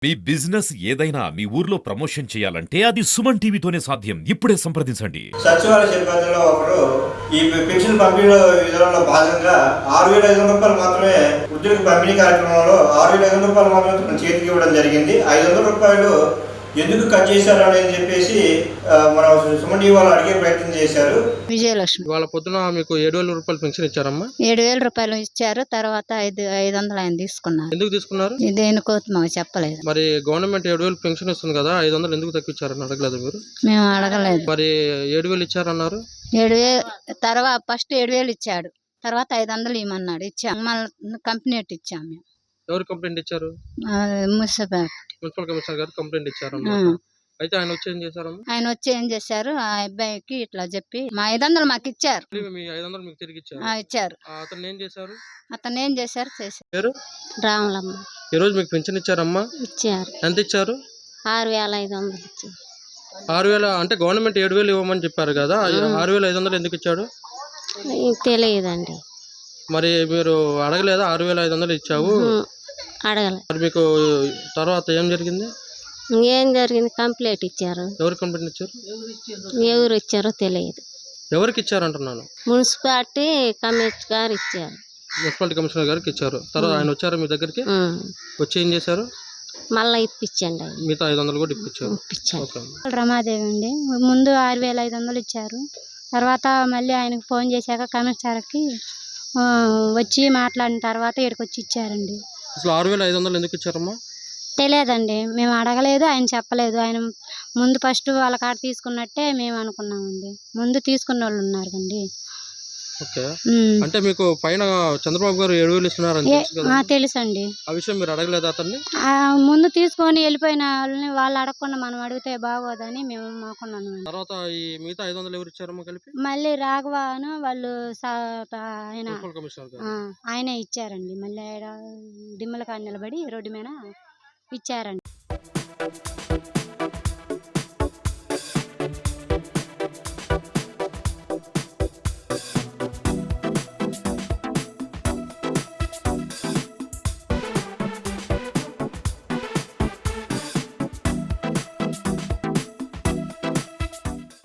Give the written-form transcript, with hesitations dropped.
మీ business ఏదైనా మీ ఊర్లో promotion చేయాలంటే అది సుమన్ టీవీతోనే సాధ్యం. ఇప్పుడే సంప్రదించండి. సచివాలయ సిబ్బందిలో ఒకరు ఈ పెన్షన్ పంపిణీ విధానంలో భాగంగా 6,500 రూపాయలు మాత్రమే వృద్ధులకు పంపిణీ కార్యక్రమంలో 6,500 రూపాయలు మాత్రమే తన చేతికి ఇవ్వడం జరిగింది. 500 రూపాయలు ఎందుకు కట్ చేశారు అని చెప్పేసి మన సుమన్ టీవీ వాళ్ళు అడిగే ప్రయత్నం చేశారు. విజయలక్ష్మి వాళ్ళ పొద్దున మీకు 7,000 రూపాయలు పెన్షన్ ఇచ్చారమ్మా. 7,000 రూపాయలు ఇచ్చారు. తర్వాత 500 ఆయన తీసుకున్నారు. ఎందుకు తీసుకున్నారు? దేనికో మాకు చెప్పలేదు. మరి గవర్నమెంట్ 7,000 పెన్షన్ ఇస్తుంది కదా, 500 ఎందుకు తగ్గించారని అడగలేదు మీరు? మేము అడగలేదు. మరి 7,000 ఇచ్చారన్నారు. 7,000 తర్వాత ఫస్ట్ 7,000 ఇచ్చాడు. తర్వాత 500 ఇవ్వమన్నాడు. ఇచ్చాం. మళ్ళీ కంప్లైంట్ ఇచ్చాం మేము. ఎవరు కంప్లైంట్ ఇచ్చారు? మున్సిపల్ కమిషనర్ గారు కంప్లైంట్ ఇచ్చారమ్మా. అయితే ఆయన వచ్చి ఏం చేశారమ్మా? ఆయన వచ్చి ఏం చేశారు, ఆ అబ్బాయికి ఇట్లా చెప్పి మా 500 మాకు ఇచ్చారు. మీ 500 మీకు తిరిగి ఇచ్చారు. ఇచ్చారు. అతను ఏం చేశారు? చేశారు. రాములమ్మ ఈ రోజు మీకు పెన్షన్ ఇచ్చారమ్మా? ఇచ్చారు. ఎంత ఇచ్చారు? 6,500 ఇచ్చారు. 6,000 అంటే గవర్నమెంట్ 7,000 ఇవ్వమని చెప్పారు కదా, 6,500 ఎందుకు ఇచ్చాడు? తెలియదండి. మరి మీరు అడగలేదా? 6,500 ఇచ్చావు అడగలే. మరి మీకు తర్వాత ఏం జరిగింది? ఏం జరిగింది, కంప్లైంట్ ఇచ్చారు. ఎవరు కంప్లైంట్ ఇచ్చారు? ఎవరు ఇచ్చారో తెలియదు. ఎవరికి ఇచ్చారంటున్నాను? మున్సిపాలిటీ కమిషనర్ గారు ఇచ్చారు. మున్సిపాలిటీ కమిషనర్ గారికి ఇచ్చారు. తర్వాత ఆయన వచ్చారు మీ దగ్గరికి? వచ్చి ఏం చేశారు? మళ్ళీ ఇప్పించండి. మిగతా 500 కూడా ఇప్పించారు. రమాదేవి అండి. ముందు 6,500 ఇచ్చారు. తర్వాత మళ్ళీ ఆయనకు ఫోన్ చేశాక కమిషనర్కి వచ్చి మాట్లాడిన తర్వాత ఇక్కడికి వచ్చి ఇచ్చారండి. అసలు 6,500 ఎందుకు ఇచ్చారమ్మా? తెలియదండి, మేము అడగలేదు. ఆయన చెప్పలేదు. ఆయన ముందు ఫస్ట్ వాళ్ళ కాడ తీసుకున్నట్టే మేము అనుకున్నామండి. ముందు తీసుకున్న వాళ్ళు ఉన్నారు కండి. ఓకే. అంటే మీకు పైన చంద్రబాబు గారు 7,000 ఇస్తున్నారని తెలుసండి. ఆ విషయం మీరు అడగలేదు అతన్ని? ముందు తీసుకొని వెళ్ళిపోయిన వాళ్ళని వాళ్ళు అడగకుండా మనం అడిగితే బాగోదని మేము మాకున్నాను. తర్వాత ఈ మిగతా 500 ఎవరు ఇచ్చారమ్మా కలిపి? మళ్ళీ రాఘవాను వాళ్ళు ఆయనే ఇచ్చారండి. మళ్ళీ డిమ్మల కాడ నిలబడి రోడ్డు మీద ఇచ్చారండి.